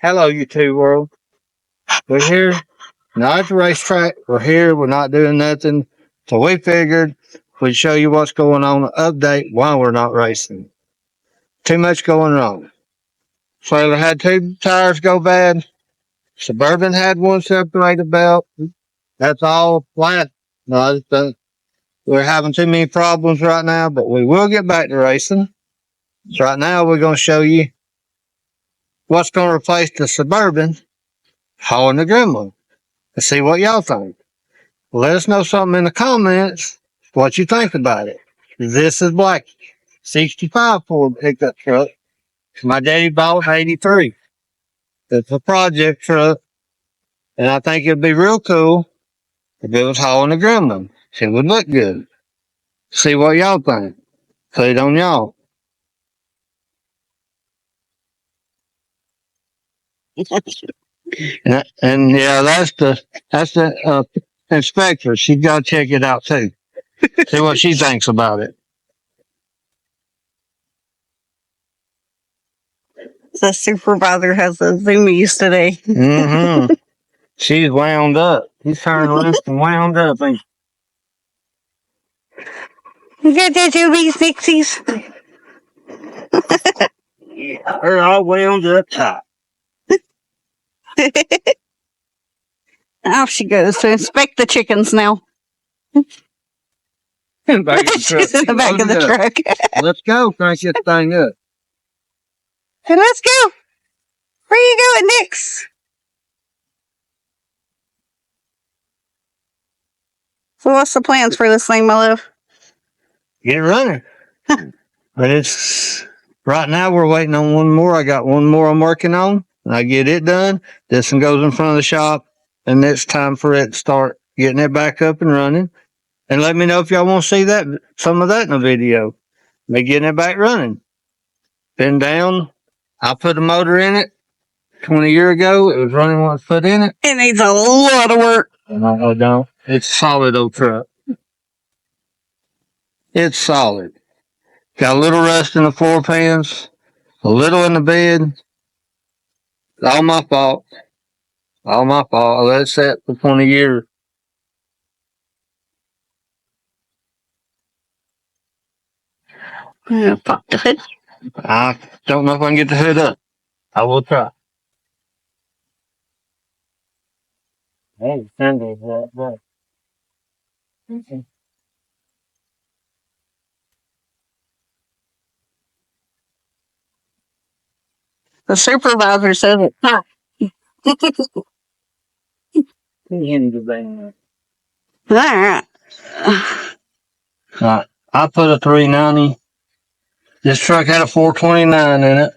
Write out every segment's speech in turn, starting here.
Hello, YouTube world. We're here, not at the racetrack. We're here. We're not doing nothing. So we figured we'd show you what's going on, update while we're not racing. Too much going wrong. Trailer had two tires go bad. Suburban had one separated belt. That's all flat. No, we're having too many problems right now, but we will get back to racing. So right now we're going to show you what's going to replace the Suburban, hauling the Gremlin. Let's see what y'all think. Let us know something in the comments what you think about it. This is Black 65 Ford pickup truck. My daddy bought 83. It's a project truck, and I think it'd be real cool if it was hauling a Gremlin. It would look good. See what y'all think. Put it on y'all. And yeah, that's the inspector. She's got to check it out too. See what she thinks about it. The supervisor has the zoomies today. Mm-hmm. She's wound up. He's turned loose and wound up. And You got that zoomies, Nixies? yeah, they're all wound up tight. Off she goes to inspect the chickens now. In the back of the truck. She's in the back of the truck. Let's go. Crank this thing up. And let's go. Where you going, Nix? So what's the plans for this thing, my love? Get it running. But it's right now we're waiting on one more. I got one more I'm working on. And I get it done. This one goes in front of the shop. And it's time for it to start getting it back up and running. And let me know if y'all want to see that some of that in the video. Me getting it back running. Been down. I put a motor in it 20 years ago. It was running with a foot in it. It needs a lot of work. No, don't. It's a solid old truck. It's solid. Got a little rust in the floor pans, a little in the bed. All my fault. All my fault. I let it set for 20 years. Pop the hood. I don't know if I can get the hood up. I will try. Hey, Cindy, what? The supervisor says it's hot. Alright. I put a 390. This truck had a 429 in it.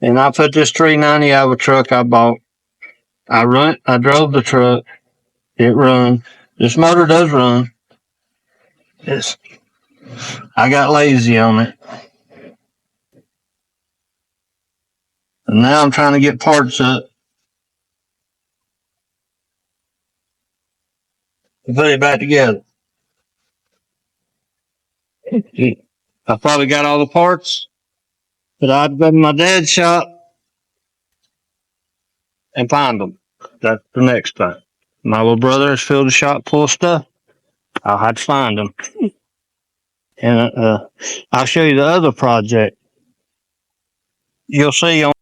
And I put this 390 out of a truck I bought. I drove the truck. It run. This motor does run. I got lazy on it. And now I'm trying to get parts up to put it back together. I probably got all the parts, but I'd go to my dad's shop and find them. That's the next thing. My little brother has filled the shop full of stuff. I'll have to find them. And I'll show you the other project. You'll see on.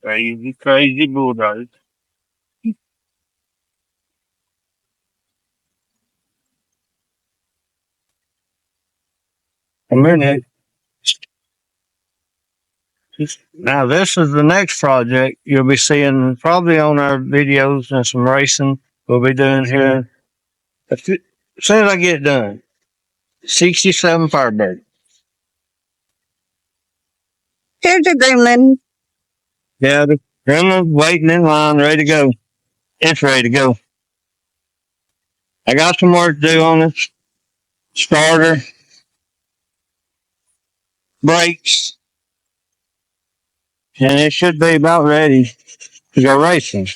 Crazy bulldog. A minute. Now this is the next project you'll be seeing probably on our videos and some racing we'll be doing here. As soon as I get it done. 67 Firebird. Here's a gremlin. Yeah, the gremlin's waiting in line, ready to go. It's ready to go. I got some work to do on it. Starter, brakes, and it should be about ready to go racing.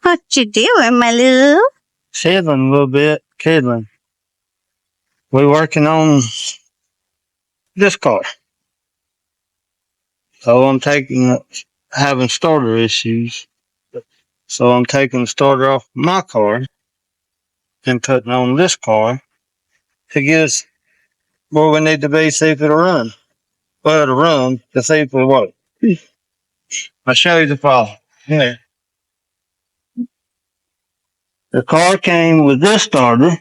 What you doing, my love? Kiddling a little bit, kiddling. We're working on this car. So I'm having starter issues. So I'm taking the starter off my car and putting on this car to get us where we need to be, see if it'll run. Well, it'll run to see if it'll work. I'll show you the problem. Here. The car came with this starter,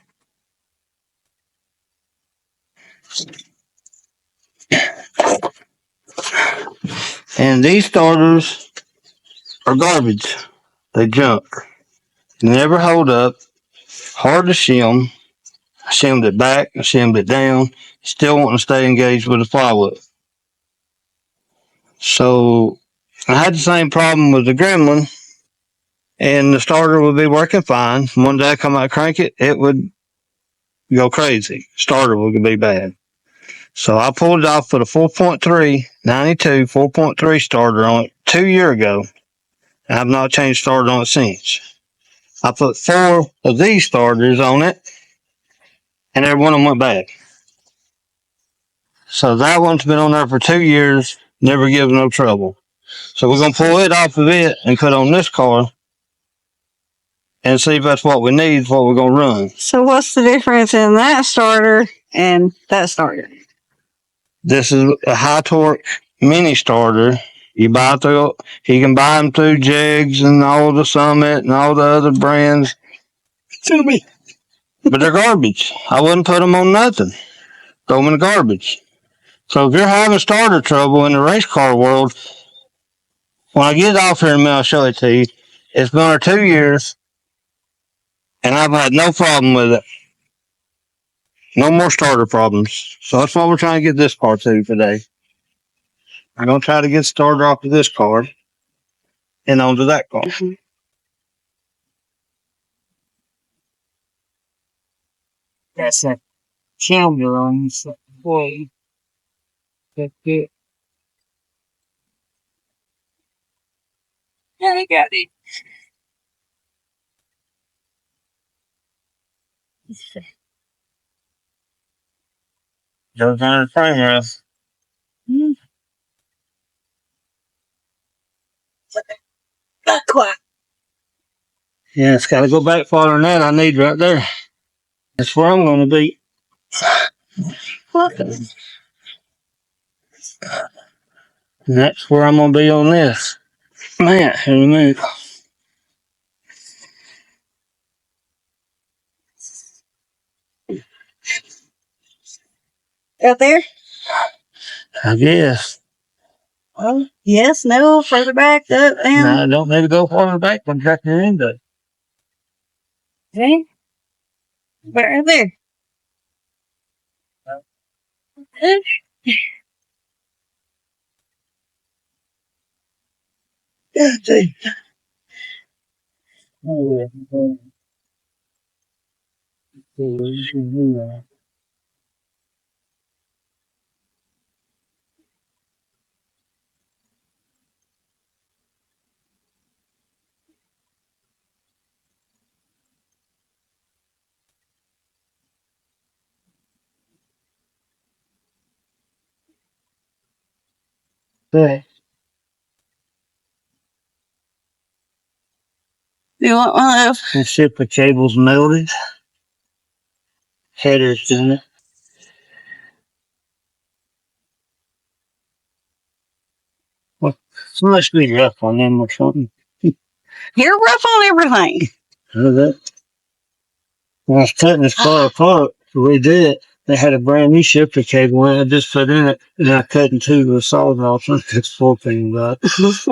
and these starters are garbage. They junk. Never hold up. Hard to shim. I shimmed it back. I shimmed it down. Still wanting to stay engaged with the plywood. So I had the same problem with the Gremlin, and the starter would be working fine. One day I come out and crank it, it would go crazy. Starter would be bad. So I pulled it off for the 4.3 92 4.3 starter on it 2 years ago. I have not changed starter on it since. I put 4 of these starters on it, and every one of them went bad. So that one's been on there for 2 years, never given no trouble. So we're gonna pull it off of it and put on this car and see if that's what we need, what we're gonna run. So what's the difference in that starter and that starter? This is a high torque mini starter. You can buy them through Jegs and all the Summit and all the other brands. To me. But they're garbage. I wouldn't put them on nothing. Throw them in the garbage. So if you're having starter trouble in the race car world, when I get it off here in a minute, I'll show it to you. It's been over 2 years, and I've had no problem with it. No more starter problems. So that's why we're trying to get this car to today. I'm going to try to get started off of this car and onto that car. Mm-hmm. That's a ambulance. Boy, that's it. Yeah, I got it. Goes under the frame rest. Not quite. Yeah, it's got to go back farther than that. I need right there. That's where I'm going to be. What? And that's where I'm going to be on this. Man, here in a minute. Out there? I guess. Well, yes, no, further back, up, No, down. I don't need to go farther back when tracking your into it. Okay. Right there. Yeah, see. Hey, You want one of the ship the cable's melted. Headers in it. Well, it must be rough on them or something. You're rough on everything. That when I was cutting this car apart, the way they did it, they had a brand new shifter cable and I just put in it and I cut in two with a saw off. That's 14 bucks.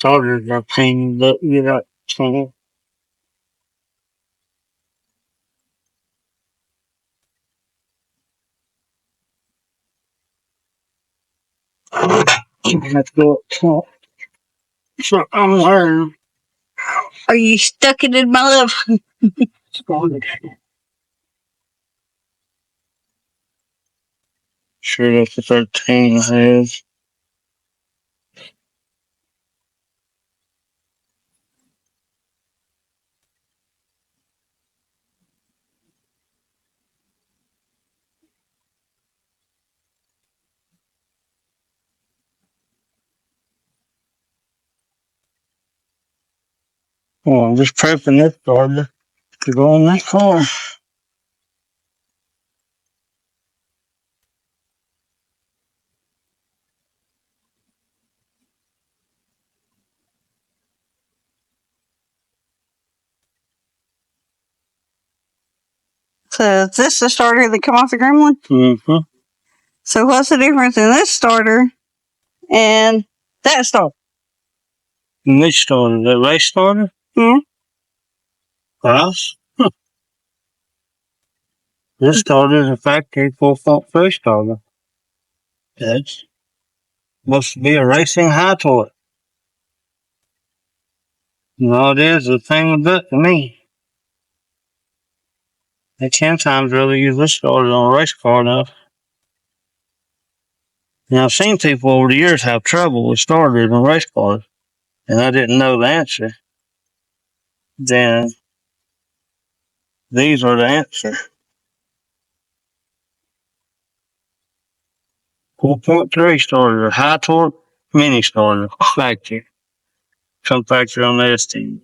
Starters are pain, but you know, you have to go up top. So I'm learning. Are you stuck in it, my love? Sure, that's the 13 I have. Oh, I'm just prepping this starter to go in that car. So is this the starter that come off the gremlin? Mm-hmm. So what's the difference in this starter and that starter? And this starter, the race starter? Hmm? Price? This starter is a factory 4-fault first starter. That's supposed to be a racing high torque. And all it is a thing of butt to me. They 10 times rather use this starter on a race car enough. Now, I've seen people over the years have trouble with starters on race cars, and I didn't know the answer. Then these are the answer. 4.3 starter, high torque mini starter, factory. Come factory on the ST.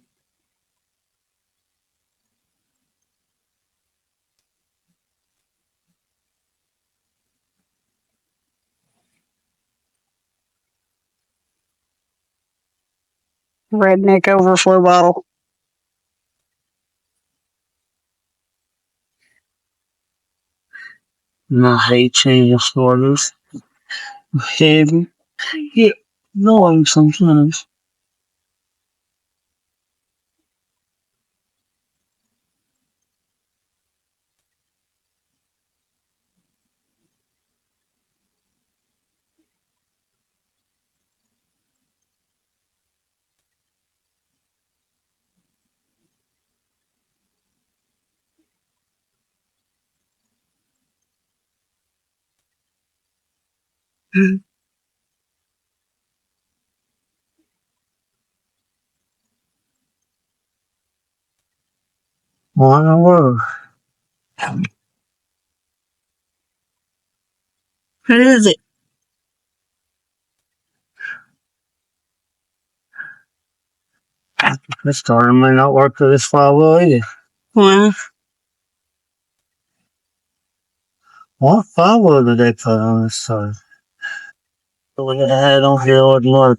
Redneck overflow bottle. And I hate changing starters. Heavy. Yeah, annoying sometimes. What in the world? What is it? This starter may not work for this flywheel either. Well, What flywheel did they put on this starter? The one that I had on here wasn't work.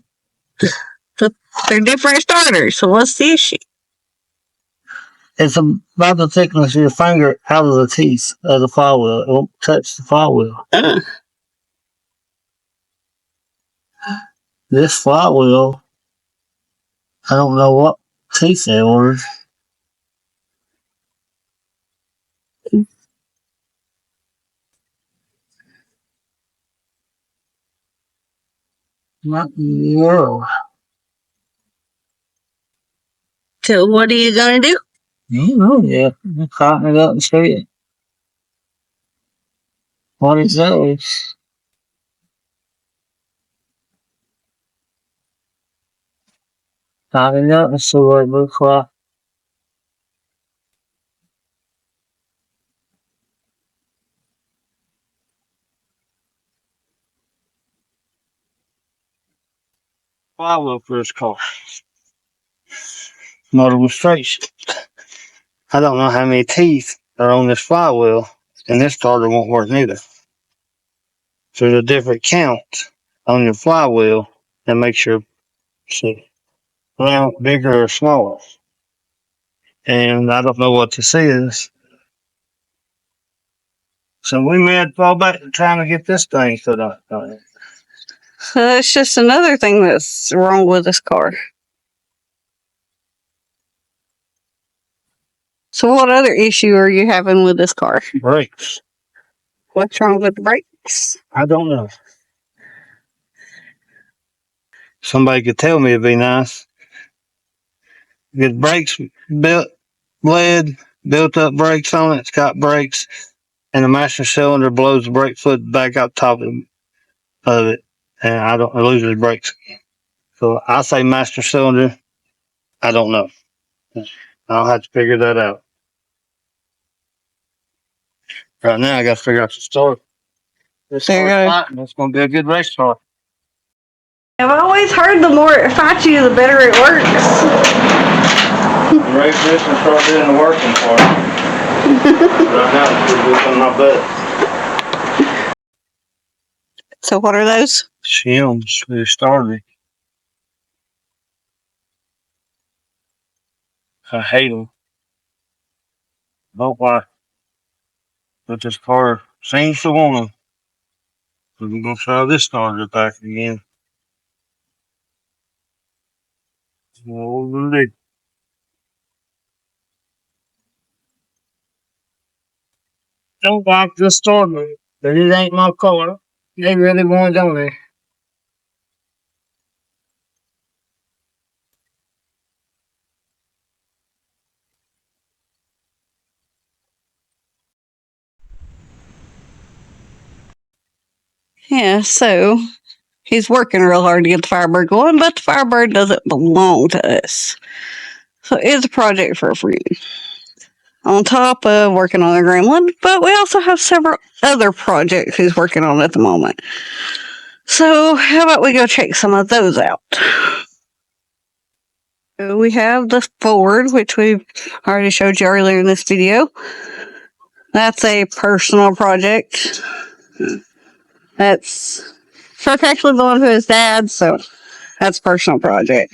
they're different starters. So what's the issue? It's about the thickness of your finger out of the teeth of the flywheel. It won't touch the flywheel. This flywheel, I don't know what teeth they ordered. What in the world? So what are you gonna do? I don't know yet. I'll tighten it up and see what it does. Tighten it up and see what it looks like. Flywheel for this car. Motor with straight. I don't know how many teeth are on this flywheel, and this starter won't work neither. So there's a different count on your flywheel that makes your round bigger or smaller. And I don't know what this is. So we may have to fall back to trying to get this thing stood up. So it's just another thing that's wrong with this car. So what other issue are you having with this car? Brakes. What's wrong with the brakes? I don't know. Somebody could tell me, it'd be nice. Get brakes built, built up brakes on it. It's got brakes, and the master cylinder blows the brake foot back up top of it, and it loses brakes. So I say master cylinder. I don't know. I'll have to figure that out. Right now, I got to figure out the story. This car's fighting. It's going to be a good race car. I've always heard the more it fights you, the better it works. Race this and start doing the working part. Right now, it's just on my butt. So what are those? Shims. We started. I hate them. Don't why. But this car seems to want them. So we're going to try this starter back again. What we're going to do. Don't like this starter, but it ain't my car. They really want it on there. Yeah, so he's working real hard to get the Firebird going, but the Firebird doesn't belong to us. So it's a project for a friend. On top of working on the Gremlin, but we also have several other projects he's working on at the moment. So how about we go check some of those out? So we have the Ford, which we've already showed you earlier in this video. That's a personal project. That's actually belonged to his dad, so that's a personal project.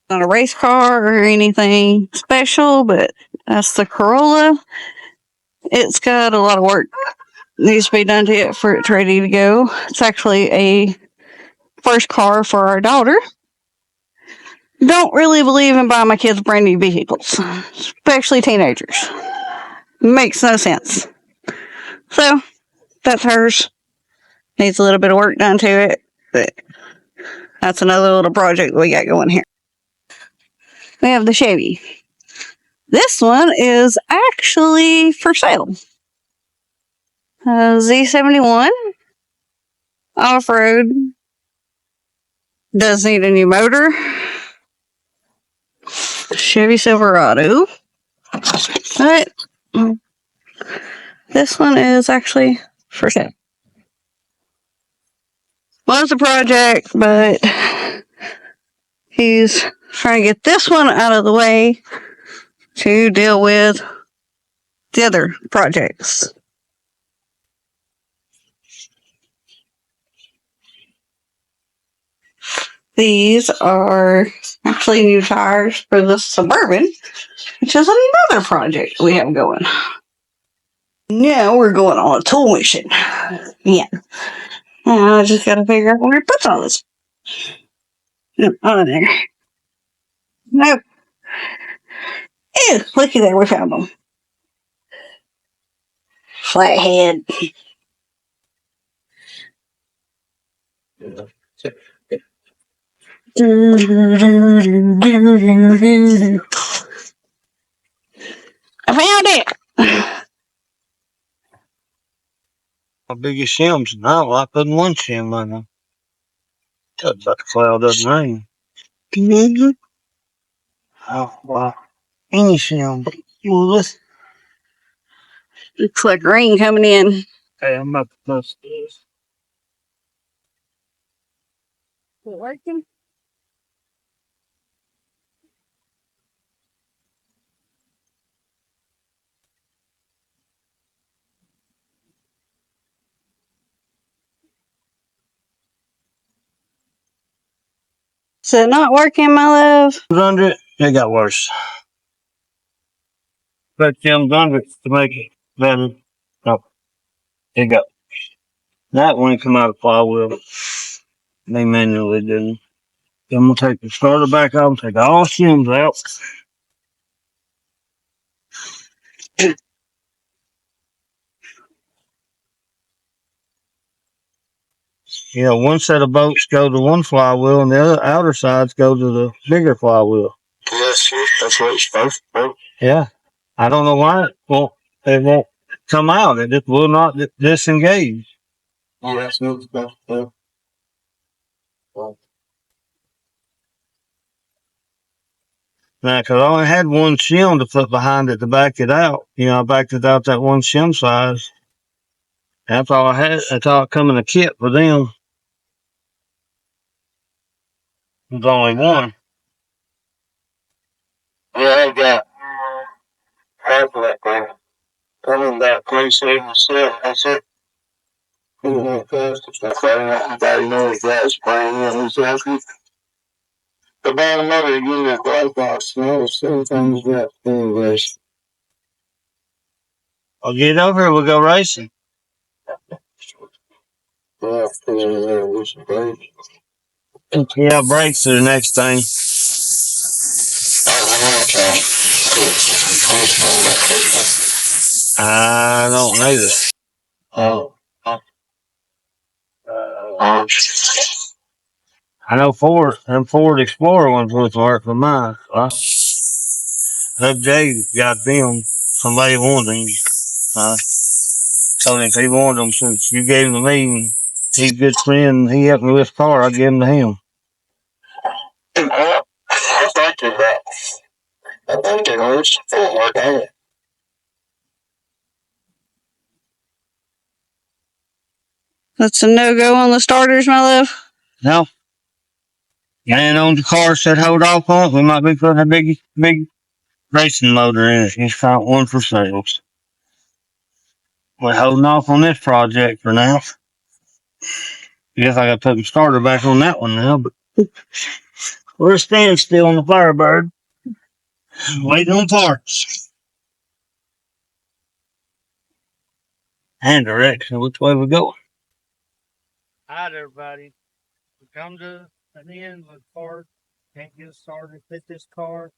Not a race car or anything special, but that's the Corolla. It's got a lot of work needs to be done to it for it's ready to go. It's actually a first car for our daughter. Don't really believe in buying my kids brand new vehicles, especially teenagers. Makes no sense. So that's hers. Needs a little bit of work done to it, but that's another little project we got going here. We have the Chevy. This one is actually for sale. Z71 off-road. Does need a new motor. Chevy Silverado. But this one is actually for sale. Was a project, but he's trying to get this one out of the way to deal with the other projects. These are actually new tires for the Suburban, which is another project we have going. Now we're going on a tool mission. Yeah. I just gotta figure out where to put all this. On there. Nope. Ew, looky there, we found them. Flathead. I found it. My biggest shims now. Well, I put one shim on them. But the cloud doesn't rain. Oh, wow. Any shim. Looks Looks like rain coming in. Hey, I'm about to post this. Is it working? Is it not working, my love? Under it, it got worse. But shims under it to make it better. No, it got. That one come out of flywheel. They manually didn't. Then we'll take the starter back off and take all shims out. One set of bolts go to one flywheel and the other outer sides go to the bigger flywheel. Yes, that's what it's supposed to do. Yeah. I don't know why it won't come out. It just will not disengage. Oh, that's not supposed to do. Now, because I only had one shim to put behind it to back it out. I backed it out that one shim size. That's all I had. That's all come in a kit for them. There's only one. Yeah, I got half of that thing. I'm in that place in the set. That's it. Everybody knows that spring and exactly. The bottom of it, you get glove box. Sometimes that anyways. I'll get over here. We'll go racing. Yeah, brakes are the next thing. I don't know this. I know Ford Explorer ones was work for mine. Hub J got them. Somebody wanted them. Told him if he wanted them since you gave them to me, he's a good friend. He helped me with the car. I give them to him. I think that. I think it hurts. That's a no-go on the starters, my love. No. Man owns the car, said hold off on it. We might be putting a big racing motor in it. He's found one for sales. We're holding off on this project for now. Guess I gotta put the starter back on that one now, but we're standing still on the Firebird. Waiting on parts. And direction, which way we going. Alright everybody. We come to an end with parts. Can't get started, fit this car.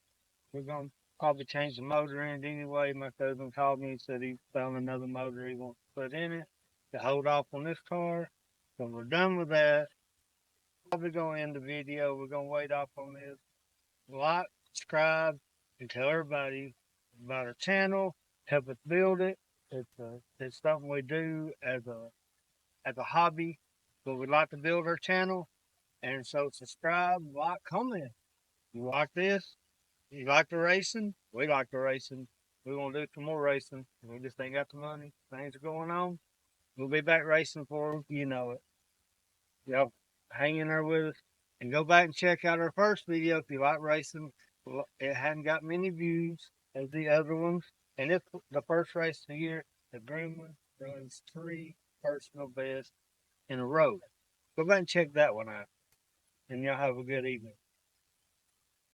We're gonna probably change the motor in it anyway. My cousin called me and said he found another motor he wants to put in it to hold off on this car. So we're done with that. Probably gonna end the video. We're gonna wait off on this. Like, subscribe, and tell everybody about our channel. Help us build it. It's something we do as a hobby, but we'd like to build our channel. And so subscribe, like, comment. You like this? You like the racing? We like the racing. We want to do some more racing. We just ain't got the money. Things are going on. We'll be back racing for them. You know it. Y'all hang in there with us. And go back and check out our first video if you like racing. It hadn't got many views as the other ones. And it's the first race of the year. The Greenwood runs 3 personal bests in a row. Go back and check that one out. And y'all have a good evening.